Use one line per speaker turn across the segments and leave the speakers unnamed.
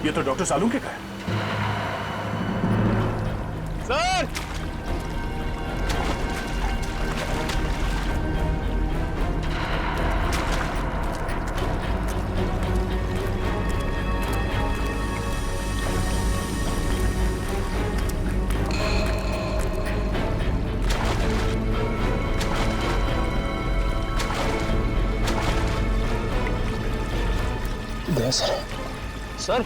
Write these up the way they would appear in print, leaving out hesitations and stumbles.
ये तो डॉक्टर सालुंके का है।
सर!
दया सर।
सर!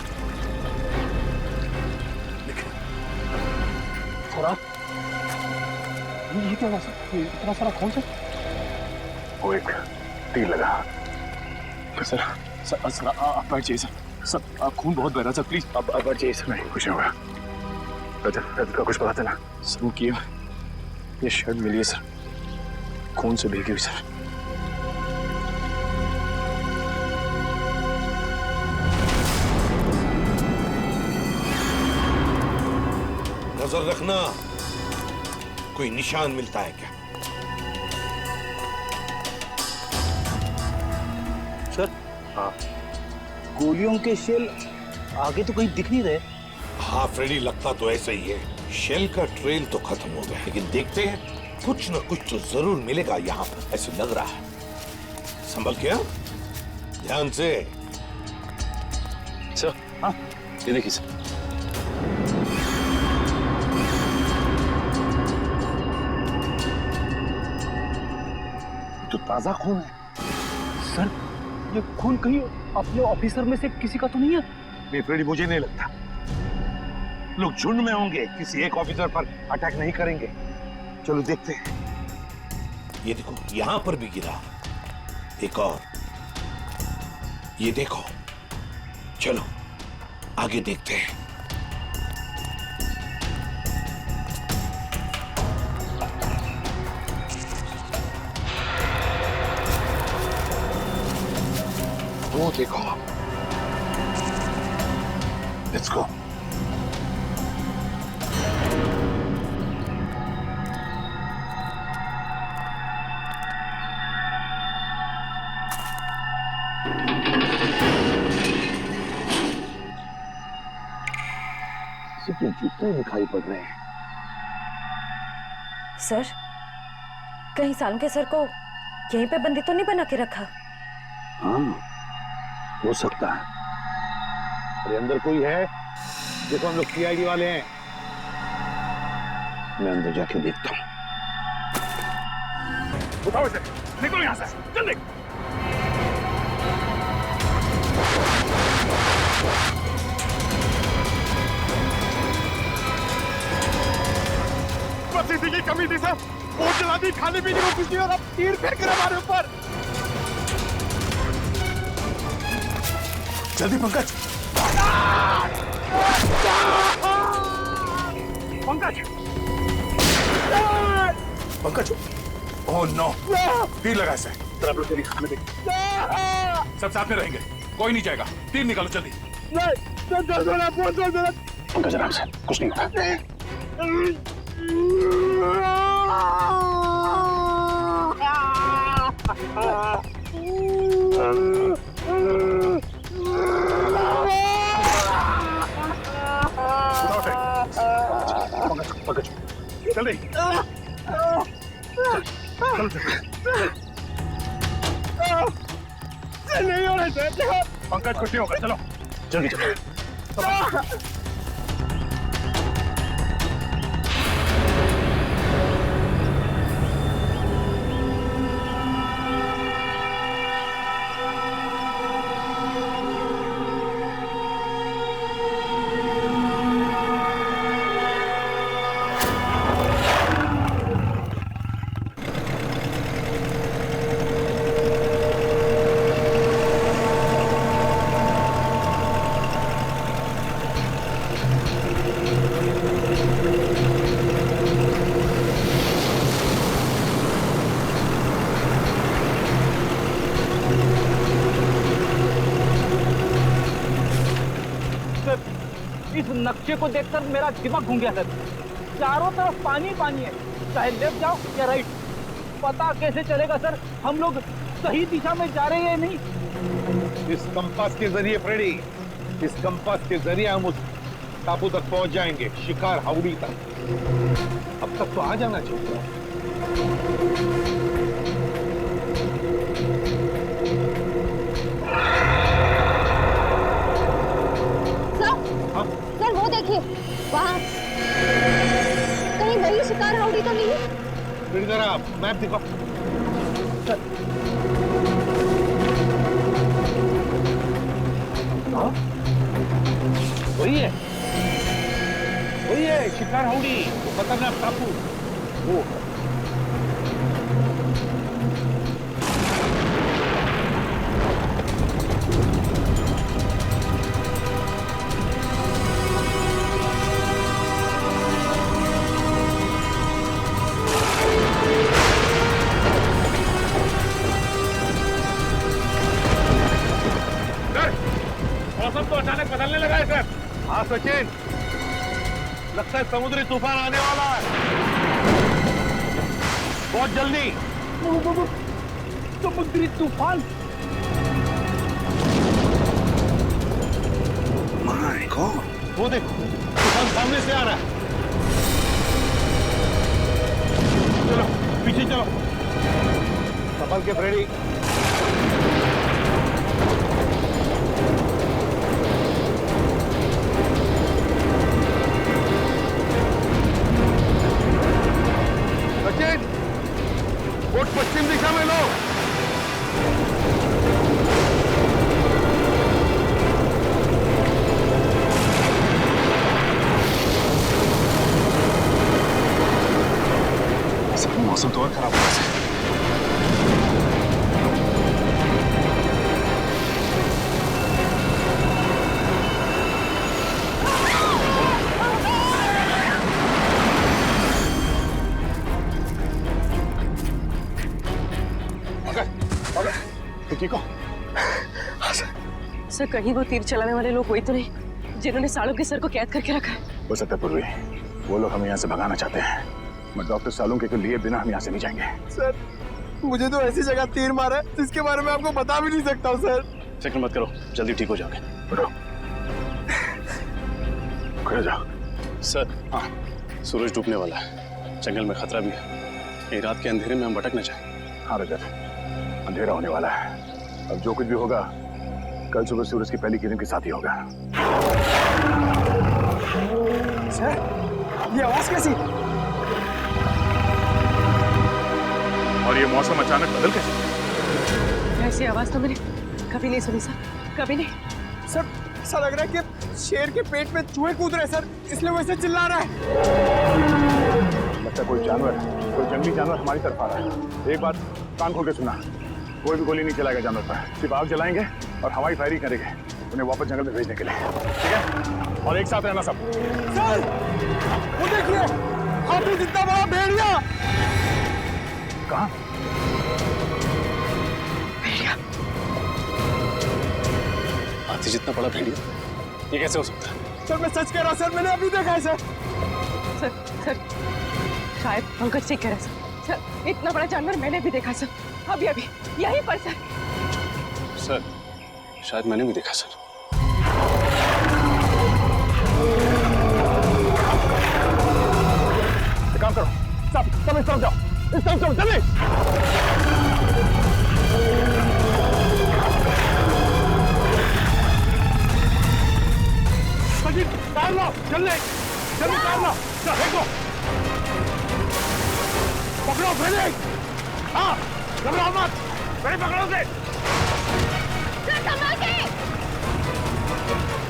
सर आप ये क्या हुआ सर? इतना सारा खून सर?
वो एक तीर लगा।
सर सर सर आप बैठ जाइए सर। सर आप खून बहुत बह रहा सर, प्लीज आप बैठ जाइए सर।
नहीं कुछ नहीं होगा। रजत का कुछ पता चला?
सर की ये शर्ट मिली है सर, खून से भीगी हुई सर।
नजर रखना, कोई निशान मिलता है क्या?
सर, हाँ, गोलियों के शेल आगे तो कहीं दिख नहीं रहे।
हाँ फ्रेडी, लगता तो ऐसा ही है। शेल का ट्रेल तो खत्म हो गया, लेकिन देखते हैं, कुछ न कुछ तो जरूर मिलेगा यहाँ पर, ऐसे लग रहा है। संभल के, ध्यान से।
सर हाँ, ये देखिए सर।
तो ताजा खून है। सर, ये खून कहीं अपने ऑफिसर में से किसी का तो नहीं है?
नहीं फ्रेडी, मुझे नहीं लगता। लोग झुंड में होंगे, किसी एक ऑफिसर पर अटैक नहीं करेंगे। चलो देखते हैं। ये देखो, यहां पर भी गिरा, एक और। ये देखो, चलो आगे देखते हैं। वो देखो, लेट्स गो।
इसके जूते दिखाई पड़ रहे हैं।
सर, कहीं सालुंके सर को यहीं पे बंदी तो नहीं बना के रखा?
हाँ, हो सकता है।
अरे अंदर कोई है? देखो, हम लोग सीआईडी वाले हैं।
मैं अंदर जाके देखता हूँ।
उठाओ इसे, निकलो यहाँ से, जल्दी। बस इसी की कमी थी सर। बोट चला दी, खाने पीने को कुछ नहीं, और अब तीर फेंक रहे हमारे ऊपर। जल्दी पंकज। पंकज, पंकज, ओह नो, तीर लगा इसे। सब साथ में रहेंगे, कोई नहीं जाएगा। तीर निकालो जल्दी।
पंकज आराम से, कुछ नहीं होगा।
पंकज, जल्दी। नहीं हो रहा है पंकज, कुछ नहीं होगा, चलो
जल्दी चलो।
इस नक्शे को देखकर मेरा दिमाग घूम गया सर। चारों तरफ पानी पानी है, चाहे लेफ्ट जाओ या राइट, पता कैसे चलेगा सर हम लोग सही दिशा में जा रहे हैं नहीं।
इस कंपास के जरिए फ्रेडी, इस कंपास के जरिए हम उस टापू तक पहुंच जाएंगे, शिकार हाउड़ी तक। अब तक तो आ जाना चाहिए।
सर वो देखिए वहाँ कहीं वही शिकार हाउड़ी तो नहीं है?
फिर जरा मैप दिखाओ। हाँ? वही है शिकार हाउड़ी, खतरनाक टापू वो।
मौसम तो अचानक बदलने लगा है सर।
हाँ सचिन, लगता है समुद्री तूफान आने वाला है बहुत जल्दी।
समुद्री तूफान।
माय गॉड, वो देखो तूफान सामने से आ रहा है। चलो पीछे चलो, संभल के फ्रेडी। सचिन, बोट पश्चिम दिशा में लो।
मौसम तो और खराब हो रहा है। ठीक हो?
सर कहीं वो तीर चलाने वाले लोग वही तो नहीं जिन्होंने सालों के सर को कैद करके रखा है?
हो सकता है पूर्वी, वो लोग हमें यहाँ से भगाना चाहते हैं, मगर डॉक्टर सालुंके के लिए बिना हम यहाँ से नहीं जाएंगे।
सर मुझे तो ऐसी जगह तीर मारा है जिसके बारे में आपको बता भी नहीं सकता हूँ सर।
फिक्र मत करो, जल्दी ठीक हो जाओगे। उठो, खड़े जाओ। सर हाँ, सूरज डूबने वाला है, जंगल में खतरा भी है, कहीं रात के अंधेरे में हम भटक न जाए। हाँ रजत, अंधेरा होने वाला है, अब जो कुछ भी होगा कल सुबह सूरज की पहली किरण के साथ ही होगा।
सर ये आवाज कैसी?
और ये मौसम अचानक बदल कैसे?
ऐसी आवाज तो मैंने कभी नहीं सुनी सर, कभी नहीं।
सर ऐसा लग रहा है कि शेर के पेट में चूहे कूद रहे सर, इसलिए वैसे चिल्ला रहा है।
लगता है कोई जानवर, कोई जंगली जानवर हमारी तरफ आ रहा है। एक बात कान खोल के सुना, कोई भी गोली नहीं चलाएगा जानवर पर, सिर्फ आग जलाएंगे और हवाई फायरिंग करेंगे उन्हें वापस जंगल में भेजने के लिए, ठीक है? और एक साथ रहना सब।
सर वो देखिए, हाथी जितना बड़ा भेड़िया।
कहाँ? हाथी जितना बड़ा भेड़िया? ये कैसे हो सकता है?
सर मैं सच कह रहा हूँ सर, मैंने अभी देखा है सर।
सर शायद पंकज ठीक कह रहा है सर, इतना बड़ा जानवर मैंने भी देखा सर, अभी अभी यहीं पर सर।
सर शायद मैंने भी देखा सर। एक काम करो, सब इस तरफ जाओ, इस तरफ जाओ, जल्दी।
तार लो, जल्दी जल्दी तार लो, देखो पकड़ो फ्रेडी। हाँ घबराओ मत, फ्रेडी पकड़ो उसे।
संभाल के।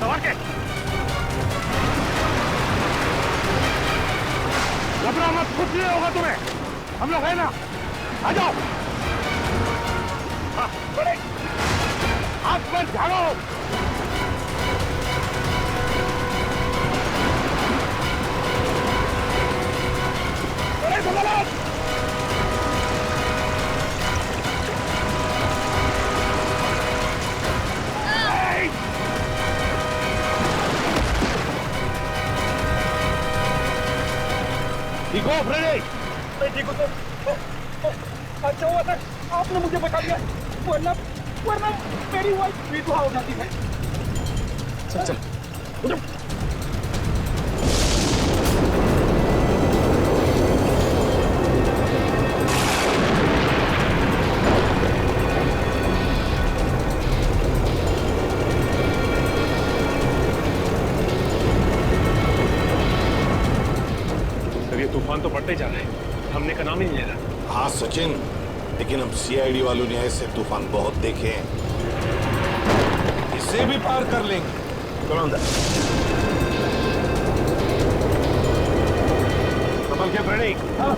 संभाल के। घबराओ मत, कुछ नहीं होगा तुम्हें, हम लोग है ना, आ जाओ। हाँ फ्रेडी, हाथ पर झाड़ो।
ठीक हो फ्रेडी?
मैं ठीक हूँ सर। अच्छा हुआ सर, आपने मुझे बचा दिया। वरना वरना मेरी वाइफ विधवा हो जाती है।
चल चल उठो।
सर ये तूफान तो बढ़ते जा रहा है, हमने का नाम ही नहीं ले रहा।
हाँ सचिन, लेकिन हम सीआईडी वालों ने ऐसे तूफान बहुत देखे हैं, इसे भी पार कर लेंगे।
चलो अंदर। कमल क्या रेडी? हाँ।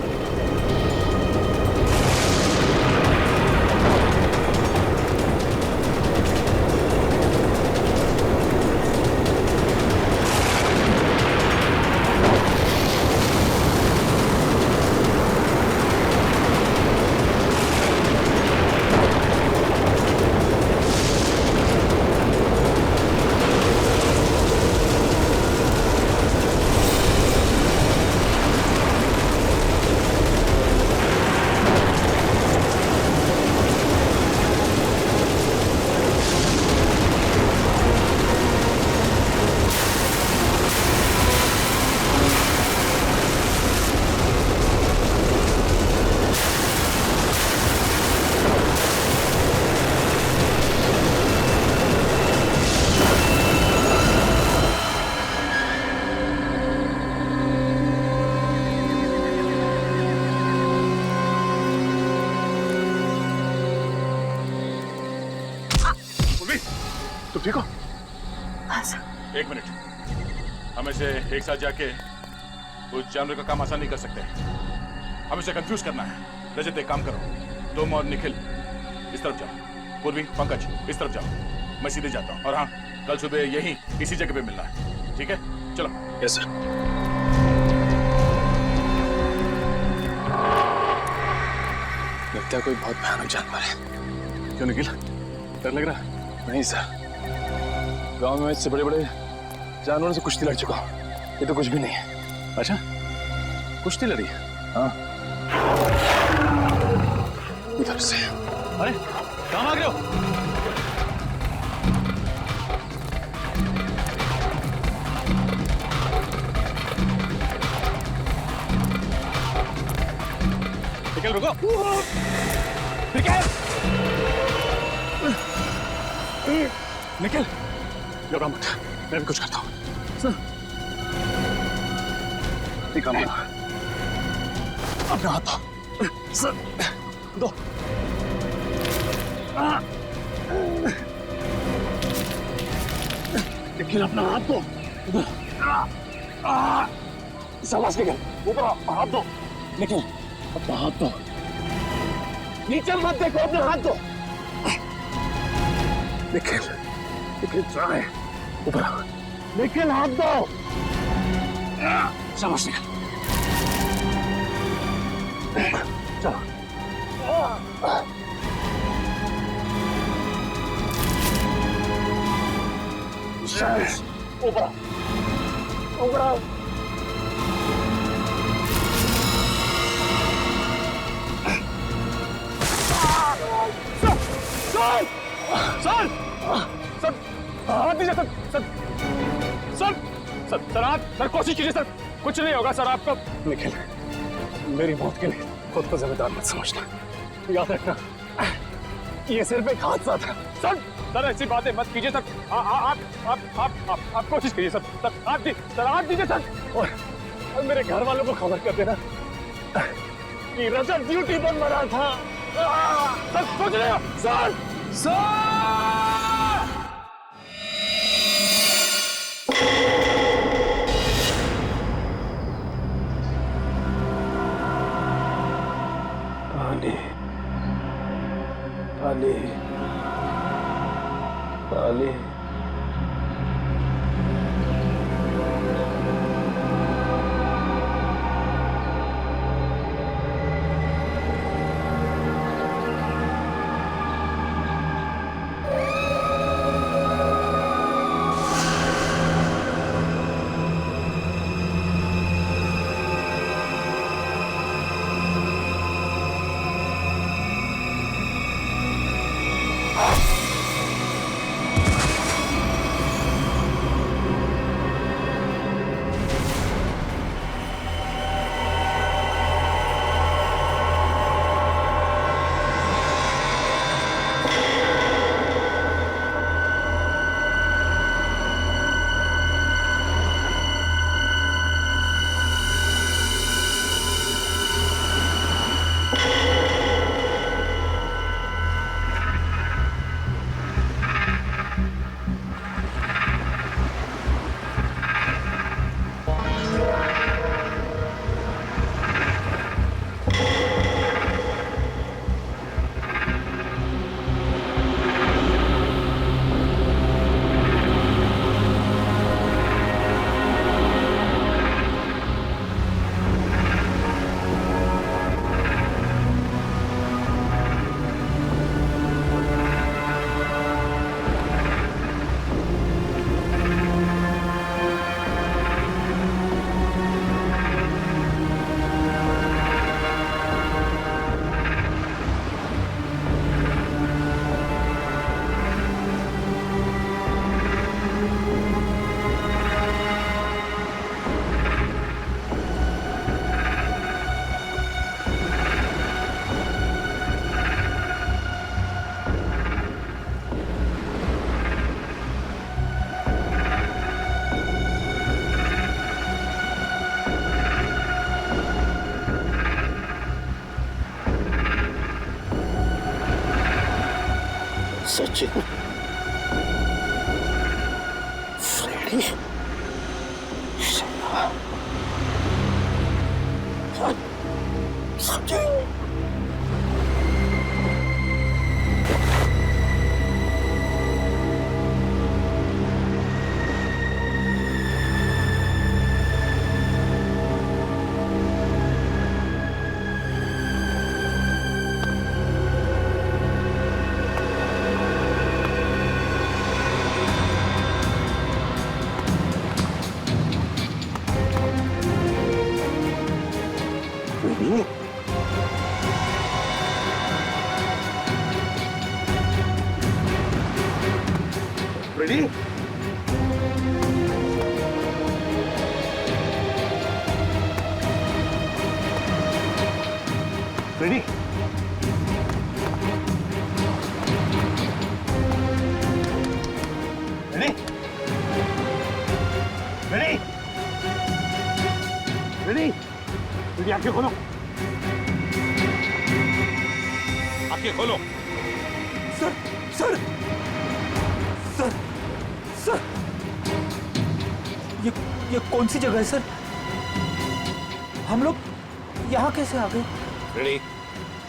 तुम ठीक हो?
हाँ सर।
एक मिनट, हम इसे एक साथ जाके उस जानवर का काम आसान नहीं कर सकते। हम इसे कंफ्यूज करना है। रजत एक काम करो, तुम और निखिल इस तरफ जाओ, पूर्वी पंकज इस तरफ जाओ, मैं सीधे जाता हूँ। और हाँ, कल सुबह यहीं इसी जगह पे मिलना है, ठीक है? चलो।
Yes sir. लगता है कोई बहुत भयानक जानवर है।
क्यों निखिल, डर लग रहा है?
नहीं सर, गांव में इससे बड़े बड़े जानवरों से कुश्ती लड़ चुका हूं, ये तो कुछ भी नहीं है।
अच्छा, कुश्ती लड़ी?
हाँ, इधर से।
अरे कहाँ भाग रहे हो? निखिल रुको।
निखिल, घबरा मत, मैं भी कुछ करता हूँ। सर, ठीक है, अपना हाथ दो। सर, दो। निखिल, अपना हाथ दो। शाबाश निखिल, ऊपर हाथ दो। निखिल, अपना हाथ दो। नीचे मत देखो, अपना हाथ दो। निखिल, निखिल ट्राई, ऊपर आओ। निखिल, हाथ दो। शाबाश निखिल, चलो। शाबाश, ऊपर आओ, ऊपर आओ। सर, सर, सर, हाथ दीजिए sir, sir, sir, sir, sir, आप सर कोशिश कीजिए सर, कुछ नहीं होगा सर आपको। निखिल, मेरी मौत के लिए खुद को जिम्मेदार मत समझना, याद रखना ये सिर्फ एक हादसा था। सर, सर ऐसी बातें मत कीजिए सर, आप कोशिश कीजिए सर, सर हाथ दीजिए सर, और मेरे घर वालों को खबर कर देना कि रजत ड्यूटी पर मरा था। सर सोच रहे हो? सर, सर, पानी, पानी, पानी।
Sachin, Freddie, Sachin. Ready? Ready? Ready? Ready? Ready? Ready, आंखें खोलो। आंखें खोलो।
सर सर सर सर ये कौन सी जगह है सर? हम लोग यहाँ कैसे आ गए?
रेडी?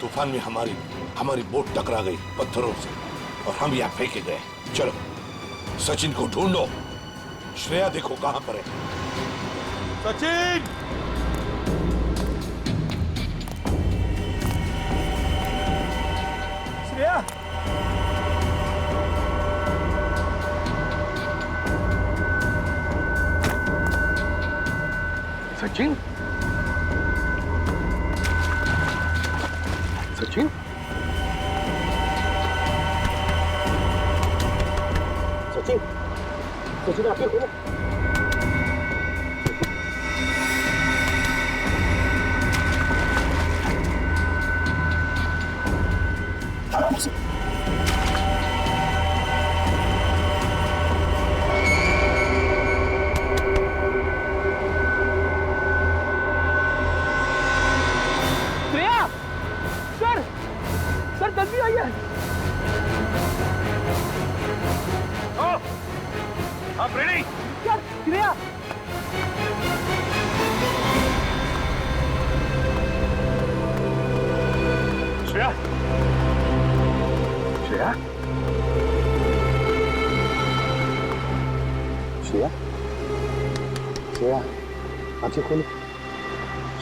तूफान में हमारी बोट टकरा गई पत्थरों से और हम यहाँ फेंके गए। चलो सचिन को ढूंढो। श्रेया देखो कहाँ पर है।
सचिन! श्रेया!
सचिन, सचिन, सचिन, सचिन आंखें खोलो।
जल्दी आइए।
आप रेडी?
सर श्रेया!
श्रेया, श्रेया, श्रेया, श्रेया, आंखें खोलो।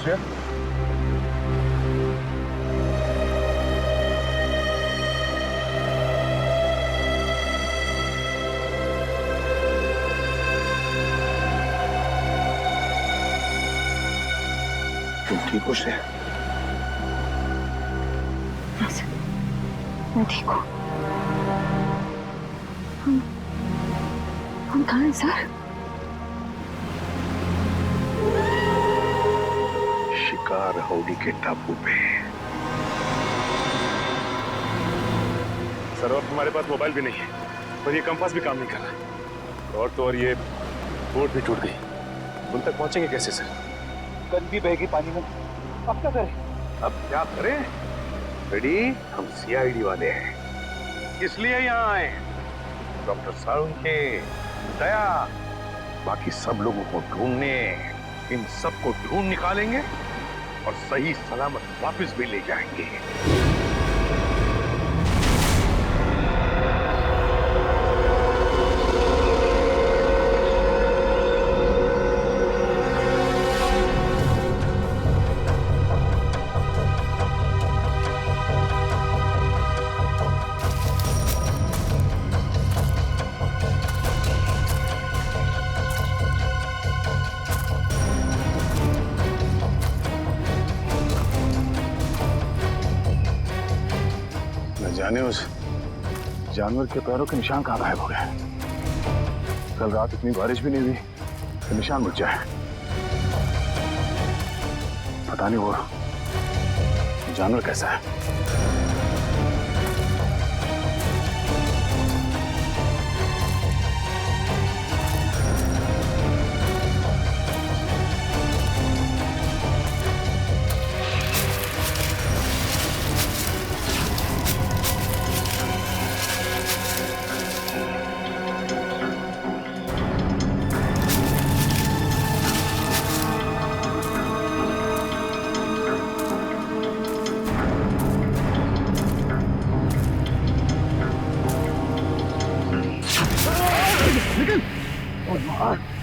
श्रेया, तुम ठीक हो श्रेया?
हाँ सर, मैं ठीक हूँ। हम कहाँ हैं सर?
शिकार हाउडी के टापू पे। सर अब हमारे पास मोबाइल भी नहीं है और ये कंपास भी काम नहीं कर रहा और तो और ये बोट भी टूट गई। उन तक पहुंचेंगे कैसे सर?
गन भी बहेगी पानी में। अब क्या करें? अब क्या करें? रेडी? हम सीआईडी वाले हैं, इसलिए यहाँ आए। डॉक्टर सारुण के दया, बाकी सब लोगों को ढूंढने, इन सबको ढूंढ निकालेंगे और सही सलामत वापस भी ले जाएंगे।
जाने उस जानवर के पैरों के निशान कहाँ गायब हो गए। कल रात इतनी बारिश भी नहीं हुई कि निशान मिट जाए। पता नहीं वो जानवर कैसा है।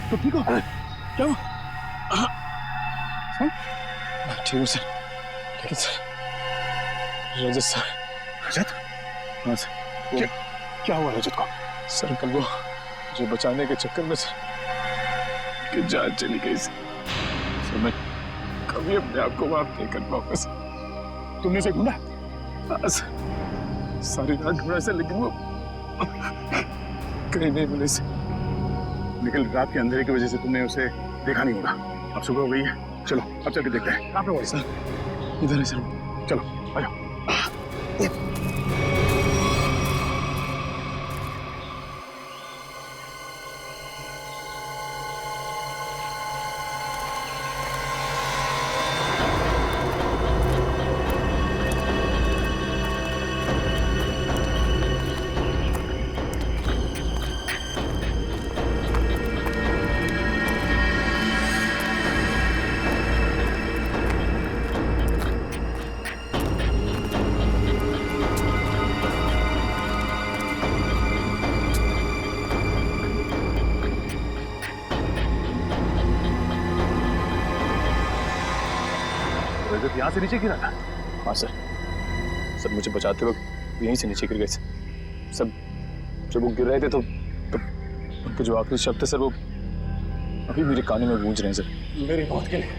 तो ठीक हो? क्या हुआ?
ठीक हूँ सर, लेकिन सर रजत सर।
रजत? हाँ सर। क्या हुआ रजत को?
सर कल वो मुझे बचाने के चक्कर में सर कि जान चली गई सर। मैं कभी अपने आप को माफ नहीं कर पाऊंगा सर।
तुमने उसे ढूंढा?
हाँ सर, सारी रात ढूंढा सर, लेकिन वो कहीं नहीं मिले सर।
लेकिन रात के अंधेरे की वजह से तुमने उसे देखा नहीं होगा। अब सुबह हो गई है, चलो अब चल के देखते हैं। कहाँ पे हुआ
सर? इधर है सर।
चलो आ जाओ। रजत यहाँ से नीचे गिरा था?
हाँ सर, सब मुझे बचाते वक्त यहीं से नीचे गिर गए सर। सब जब वो गिर रहे थे तो उनके जो आखिरी शब्द थे सर, वो अभी मेरे कानों में गूंज रहे हैं सर। मेरी मौत के लिए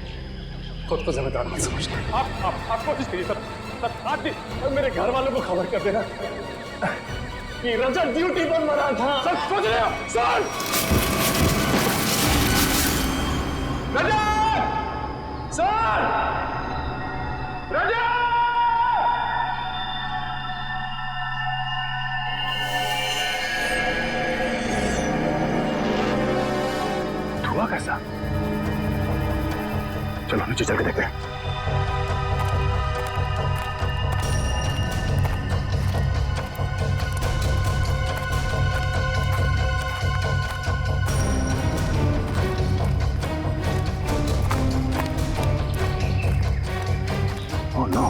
खुद को जिम्मेदार मत समझना। आप कोशिश करिए सर, आप भी मेरे घर वालों को खबर कर देना कि रजत ड्यूटी पर मरा था। सर सोच रहे हो? सर रजत! सर रजत!
धुआं कैसा? चलो नीचे चल के देखते हैं। Oh no!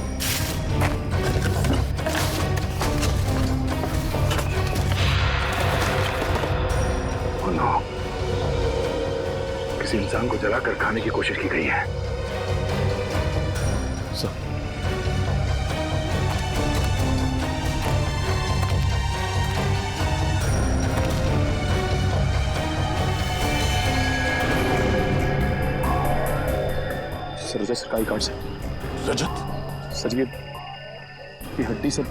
Oh no! किसी इंसान को जलाकर खाने की कोशिश की गई है।
सर रजत सरकारी कार्ड से।
रजत?
सर ये हड्डी सर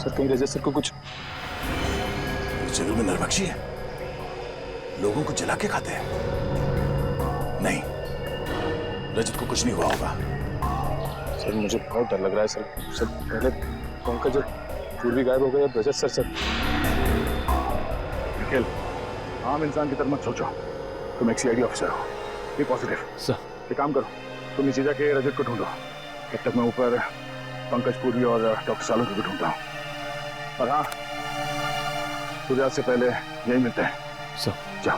कहीं रजत सर को कुछ
जंगल में नरभक्षी है, लोगों को जला के खाते हैं। नहीं, रजत को कुछ नहीं हुआ होगा।
सर मुझे बहुत डर लग रहा है सर। सर पहले पंकज और पूर्वी गायब हो गए, अब रजत सर।
निखिल, आम इंसान की तरह मत सोचो। तुम एक सीआईडी ऑफिसर हो, बी पॉजिटिव।
सर
एक काम करो, तुम नीचे जाके रजत को ढूंढो, तब तक मैं ऊपर पंकज, पूर्वी और डॉक्टर सालुंके को ढूंढता हूँ। और हाँ, सूर्यास्त से पहले यही मिलते हैं।
सर
जाओ।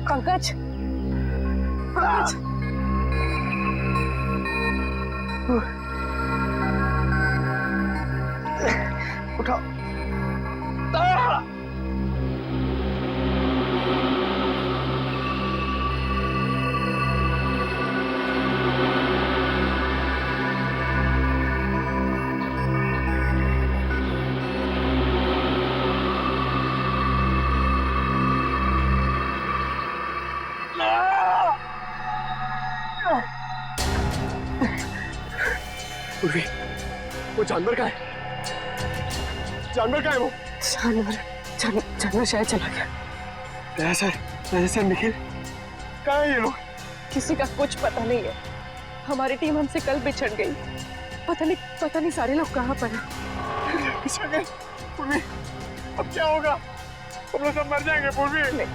पंकज, पंकज,
उठाओ। पूर्वी, वो जानवर का है। जानवर का है वो।
जानवर शायद चला गया।
सर निखिल, कहाँ है ये लोग?
किसी का कुछ पता नहीं है। हमारी टीम हमसे कल बिछड़ गई। पता नहीं सारे लोग कहाँ पर हैं।
बिछड़ गए। पूर्वी, अब क्या होगा? हम लोग सब मर जाएंगे पूर्वी।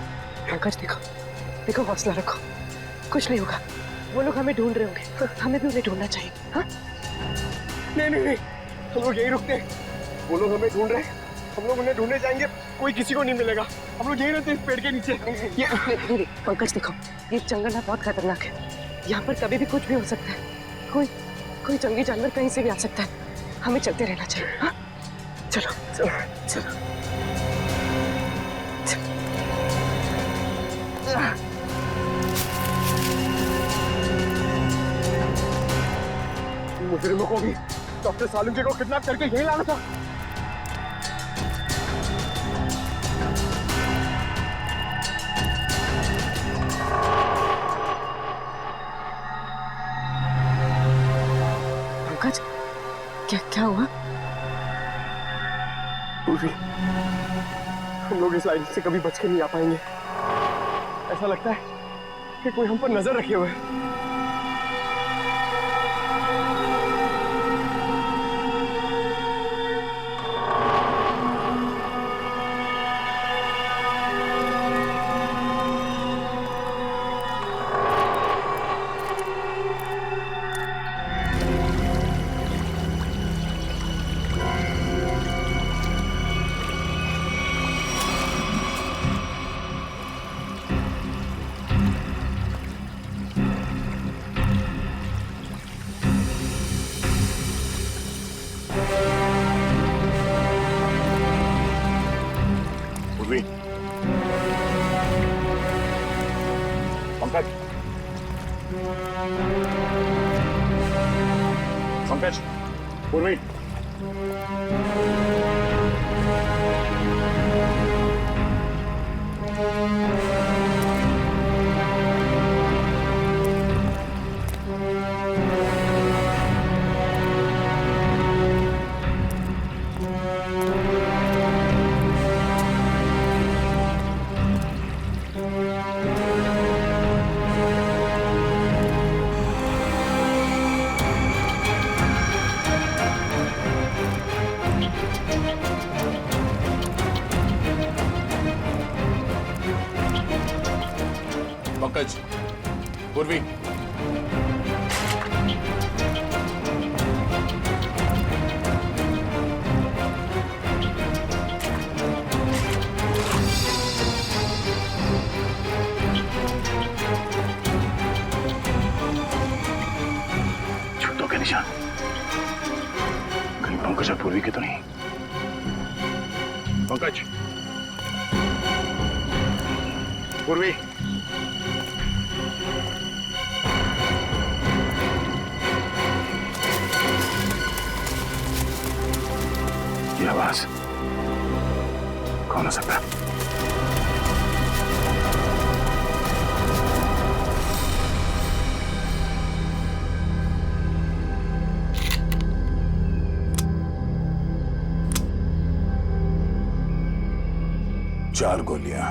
पंकज देखो हौसला रखो, कुछ नहीं होगा। वो लोग हमें ढूंढ रहे होंगे, हमें भी उन्हें ढूंढना चाहिए। हाँ?
नहीं, हम लोग यहीं रुकते हैं। वो लोग हमें ढूंढ रहे हैं, हम लोग उन्हें ढूंढने जाएंगे, कोई किसी को नहीं मिलेगा। हम लोग यहीं रहते हैं, इस पेड़ के नीचे।
नहीं, पंकज देखो, ये जंगल ना बहुत खतरनाक है। यहाँ पर कभी भी कुछ भी हो सकता है। कोई जंगली जानवर कहीं से भी आ सकता है। हमें चलते रहना चाहिए। हाँ? चलो।
मुजरिमों को भी डॉक्टर सालुंके को किडनैप करके यहीं लाना था।
पंकज, क्या हुआ?
पूर्वी, हम लोग इस लाइन से कभी बच के नहीं आ पाएंगे। ऐसा लगता है कि कोई हम पर नजर रखे हुए है।
पंकज, पूर्वी, पंकज, पूर्वी, छुट्टों के निशान कहीं पंकज और पूर्वी के तो नहीं। पंकज, पूर्वी, ये आवाज कौन हो सकता है? चार गोलियां।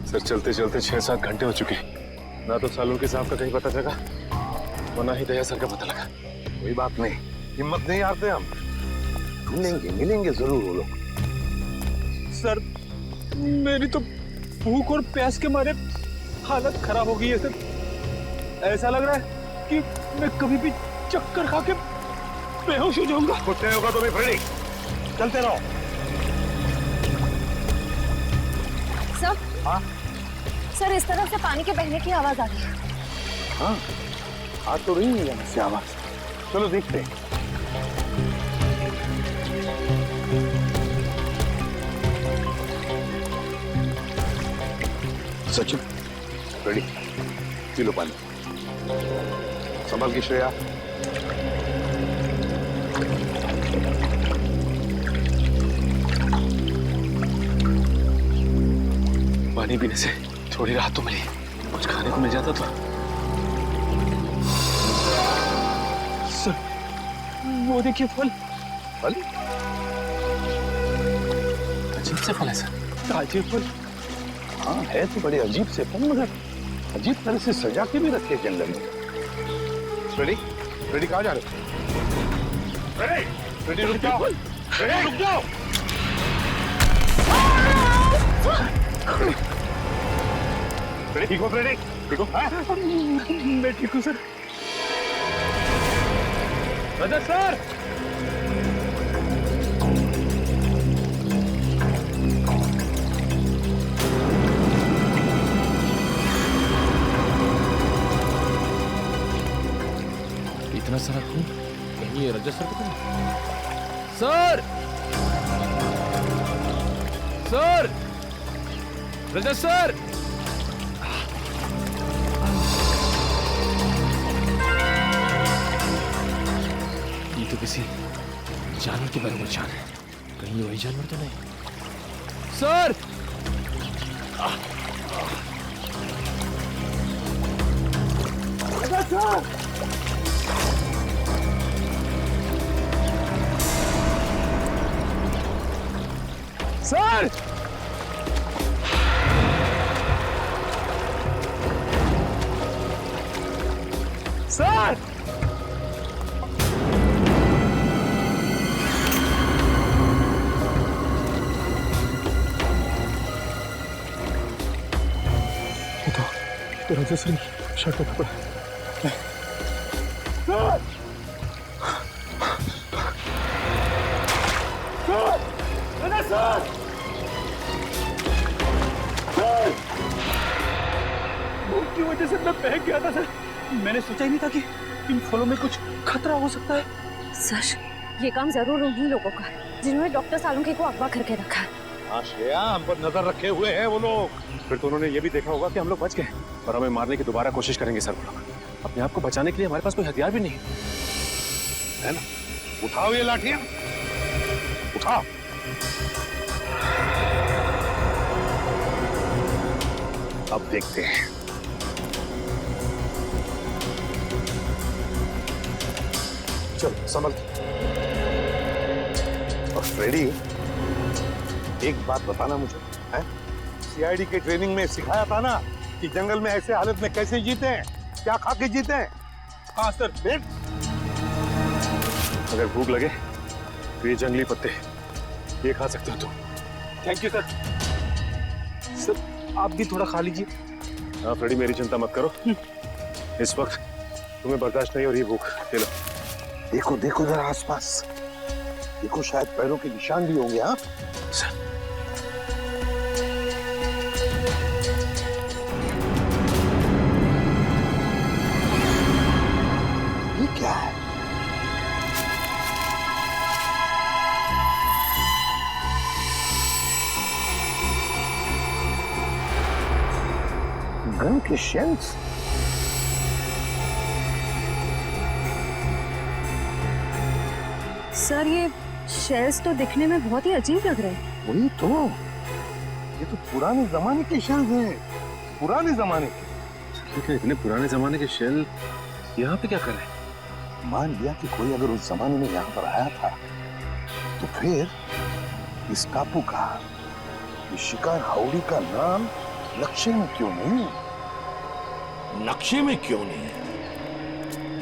सर चलते चलते 6-7 घंटे हो चुके। ना तो सालुंके साहब का कहीं पता चला और ना ही दया सर का पता लगा।
कोई बात नहीं, हिम्मत नहीं हारते हम। मिलेंगे मिलेंगे जरूर वो लोग।
सर मेरी तो भूख और प्यास के मारे हालत खराब हो गई है सर। ऐसा लग रहा है कि मैं कभी भी चक्कर खा के बेहोश हो जाऊंगा।
कुछ नहीं होगा तुम्हें फ्रेडी, चलते रहो।
सर,
हाँ
सर इस तरफ से पानी के बहने की आवाज आ रही है।
हाँ, आ तो रही है यहाँ से आवाज। चलो देखते हैं। सचिन, रेडी, पी लो पानी। संभल की श्रेया।
पानी पीने से थोड़ी राहत तो मिली, कुछ खाने को मिल जाता तो। सर वो देखिए फल।
फल?
अजीब से फल है सर, ताजे फल।
हाँ है तो बड़े अजीब से फल, मगर अजीब तरह से सजा के भी रखे जंगल में। रेडी, रेडी कहाँ जा रहे हो? रेडी, रेडी रुक जाओ, रेडी रुक जाओ। ठीक हो फ्रेडी? ठीक हो?
मैं ठीक हूँ सर। रजत सर,
इतना सारा खून कहीं ये रजत सर को तो नहीं? सर, सर, रजत सर, ये तो किसी जानवर के बारे में जान है। कहीं ये वही जानवर तो नहीं? सर,
सर, सर, तो रजत सर शर्ट का कपड़ा। भूख की वजह से मैं बहक गया था सर। मैंने सोचा ही नहीं था कि इन फलों में कुछ खतरा हो सकता है।
सर ये काम जरूर उन्हीं लोगों का है जिन्होंने डॉक्टर सालुंके को अगवा करके रखा है।
हाँ श्रेया, हम पर नजर रखे हुए हैं वो लोग।
फिर तो उन्होंने ये भी देखा होगा कि हम लोग बच गए और हमें मारने की दोबारा कोशिश करेंगे सर। वो लोग अपने आप को बचाने के लिए हमारे पास कोई हथियार भी नहीं
है ना? उठाओ ये लाठियां, उठाओ। अब देखते हैं।
चल संभल।
और फ्रेडी, एक बात बताना मुझे, है? सीआईडी के ट्रेनिंग में सिखाया था ना कि जंगल में ऐसे हालत में कैसे जीते हैं, क्या खा के जीते हैं? हाँ सर। फिर
अगर भूख लगे तो ये जंगली पत्ते ये खा सकते हो तुम।
Thank you sir. सर आप भी थोड़ा खा लीजिए।
हाँ फ्रेडी, मेरी चिंता मत करो, इस वक्त तुम्हें बर्दाश्त नहीं हो रही भूख। ले लो।
देखो देखो जरा आसपास, देखो शायद पैरों के निशान भी होंगे। हाँ ये क्या है? गन के शेल्स?
सर ये शेल्स तो दिखने में बहुत ही अजीब लग रहे हैं।
वही तो, ये तो पुराने जमाने के शेल्स हैं, पुराने जमाने के।
ठीक है, इतने पुराने जमाने के शेल यहाँ पे क्या कर रहे हैं?
मान लिया कि कोई अगर उस जमाने में यहाँ पर आया था, तो फिर इस टापू का, इस शिकार हाउड़ी का नाम नक्शे में क्यों नहीं?
नक्शे में क्यों नहीं?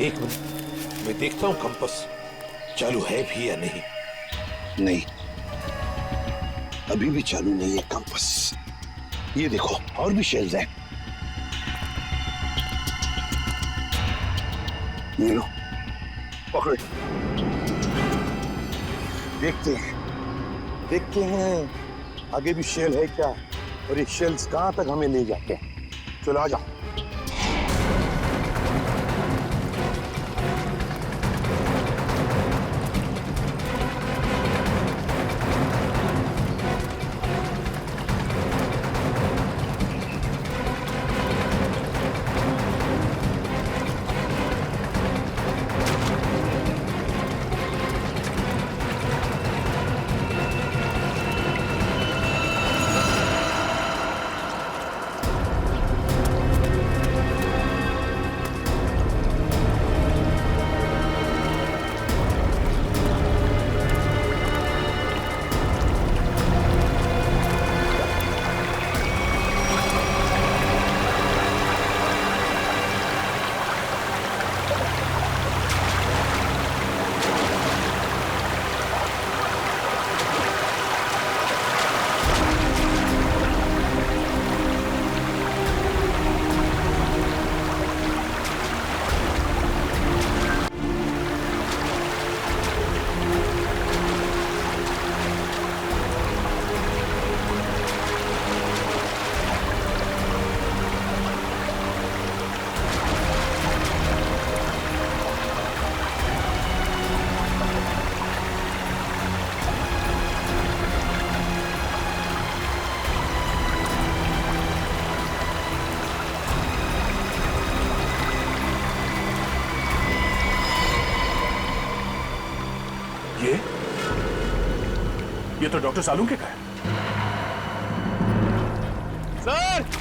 एक मिनट, मैं देखता हूं कंपास चालू है भी या नहीं।
नहीं, अभी भी चालू नहीं है कंपास। ये देखो और भी शेल्स हैं। ये लो, पकड़ो। देखते हैं आगे भी शेल है क्या, और ये शेल्स कहां तक हमें ले जाते हैं। चलो आ जाओ।
ये तो डॉक्टर सालूके का है।
सर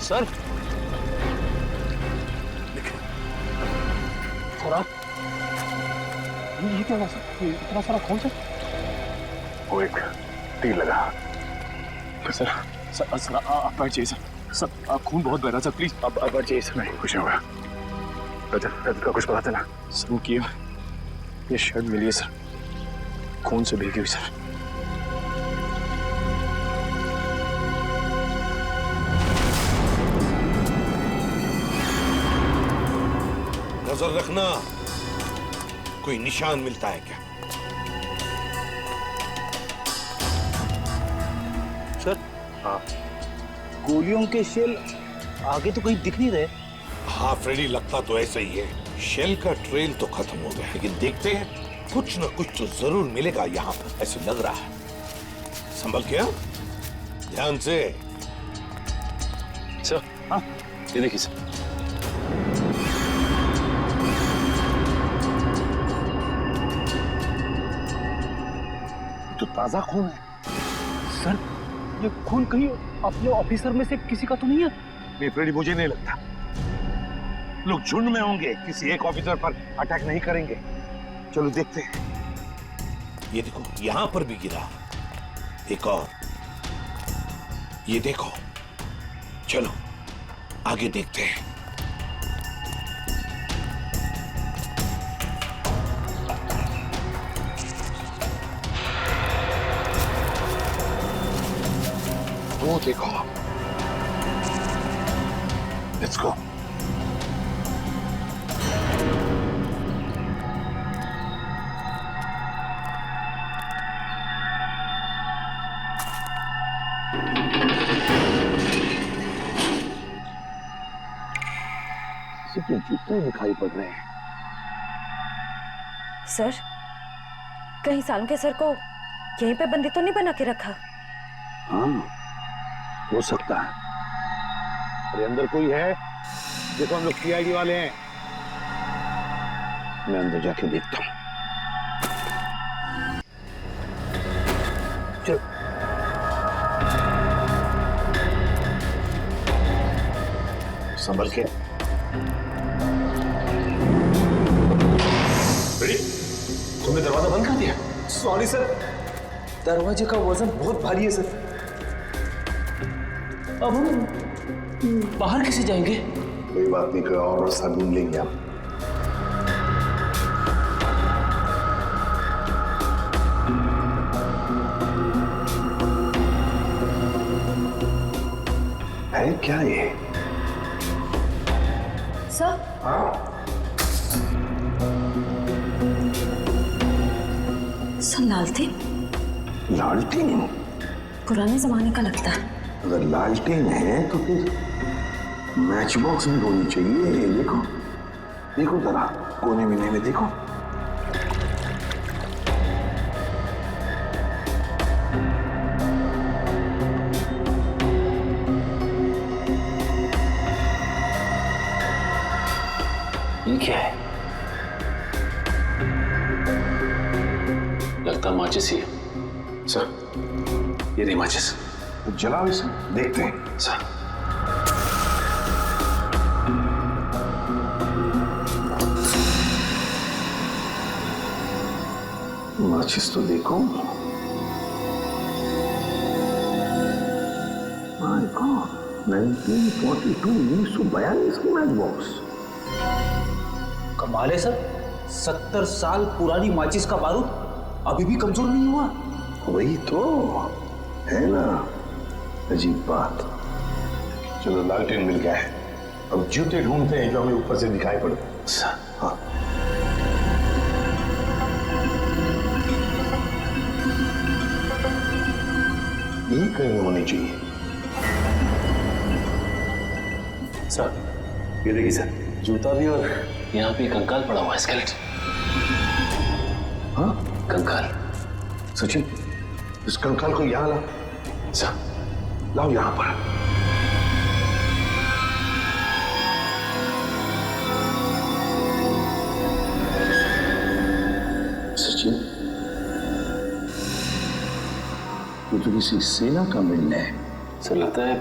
सर ये क्या हुआ सर? इतना सारा खून सर?
वो एक तीर लगा।
सर सर सर आप बैठ जाइए सर। सर आप खून बहुत बह रहा सर, प्लीज आप बैठ जाइए सर।
नहीं कुछ नहीं होगा। रजत का कुछ पता चला?
सर की ये शर्ट मिली है सर, खून से भीगी हुई सर।
नजर रखना, कोई निशान मिलता है क्या?
सर हाँ, गोलियों के शेल आगे तो कहीं दिख नहीं रहे।
हाँ फ्रेडी, लगता तो ऐसा ही है। शेल का ट्रेल तो खत्म हो गया, लेकिन देखते हैं कुछ न कुछ तो जरूर मिलेगा यहाँ पर, ऐसे लग रहा है। संभल के, ध्यान से।
सर हाँ ये देखिए सर।
तो ताजा खून है।
सर ये खून कहीं अपने ऑफिसर में से किसी का तो नहीं है?
नहीं फ्रेडी, मुझे नहीं लगता। लोग झुंड में होंगे, किसी एक ऑफिसर पर अटैक नहीं करेंगे। चलो देखते हैं।
ये देखो, यहां पर भी गिरा एक और। ये देखो, चलो आगे देखते हैं।
वो देखो, लेट्स गो।
इसके जूते दिखाई पड़ रहे हैं।
सर, कहीं सालम के सर को यहीं पे बंदी तो नहीं बना के रखा?
हाँ, हो सकता है। अरे अंदर कोई है? देखो हम लोग सीआईडी वाले हैं। मैं अंदर जाके देखता हूँ। चल। संभल के।
तुमने दरवाजा बंद कर दिया? सॉरी सर, दरवाजे का वजन बहुत भारी है सर। अब हम बाहर कैसे जाएंगे?
कोई बात नहीं, कोई और रास्ता ढूंढ लेंगे हम। है क्या ये?
सर, सर लालटेन?
लालटेन?
पुराने जमाने का लगता है।
अगर लालटेन है तो फिर मैच बॉक्स भी होनी चाहिए। देखो देखो जरा, कोने में देखो।
ये क्या है? लगता माचिस ही है। सर ये नहीं माचिस।
तो जलाओ इसे, देखते हैं।
सर
माचिस तो देखो। माय गॉड, 1942, 1942 की मैच बॉक्स।
कमाल है सर, 70 साल पुरानी माचिस का बारूद अभी भी कमजोर नहीं हुआ।
वही तो है ना, अजीब बात। चलो लालटेन मिल गया है, अब जूते ढूंढते हैं जो हमें ऊपर से दिखाई पड़े। हाँ ये कहीं होनी चाहिए।
सर ये देखिए सर, जूता भी और यहाँ पे कंकाल पड़ा हुआ है, स्केलेटन।
हाँ
कंकाल।
सचिन, इस कंकाल को यहाँ ला।
सर
लाओ यहाँ पर। सचिन, ये तो किसी सेना का मिलना है।
सर लगता है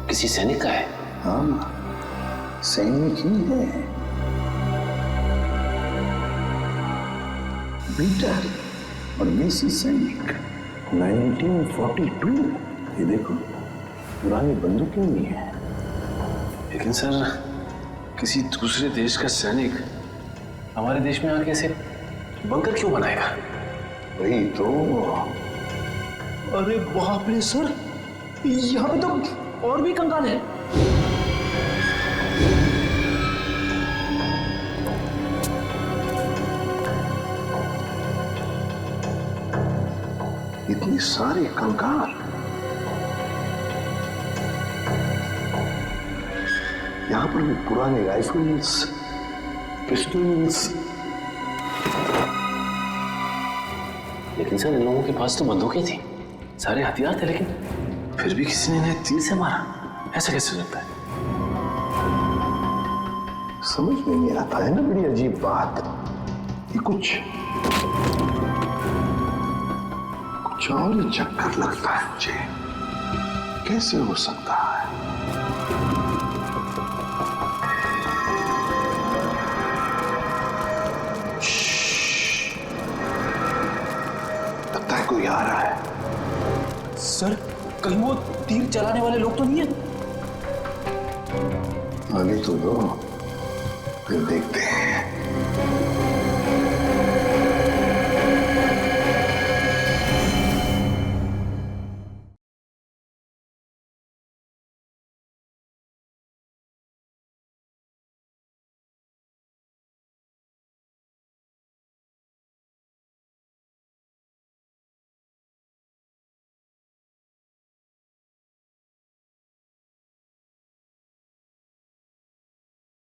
किसी सैनिक का है।
हाँ सैनिक ही है। पीटर और मेसी सैनिक, 1942। ये देखो, पुरानी बंदूकें भी हैं।
लेकिन सर किसी दूसरे देश का सैनिक हमारे देश में आके ऐसे बंकर क्यों बनाएगा?
वही तो।
अरे बाप रे सर, यहाँ पे तो और भी कंकाल है।
इतने सारे कंकाल। यहाँ पर भी पुराने राइफल्स, पिस्टल्स।
लेकिन सर इन लोगों के पास तो बंदूकें थी, सारे हथियार थे, लेकिन फिर भी किसी ने इन्हें तीर से मारा। ऐसा कैसे हो सकता है?
समझ में नहीं आता है ना, बड़ी अजीब बात। ये कुछ और ही चक्कर लगता है मुझे। कैसे हो सकता है? लगता है कोई आ रहा है।
सर कहीं वो तीर चलाने वाले लोग तो नहीं है?
आने तो दो, फिर देखते हैं।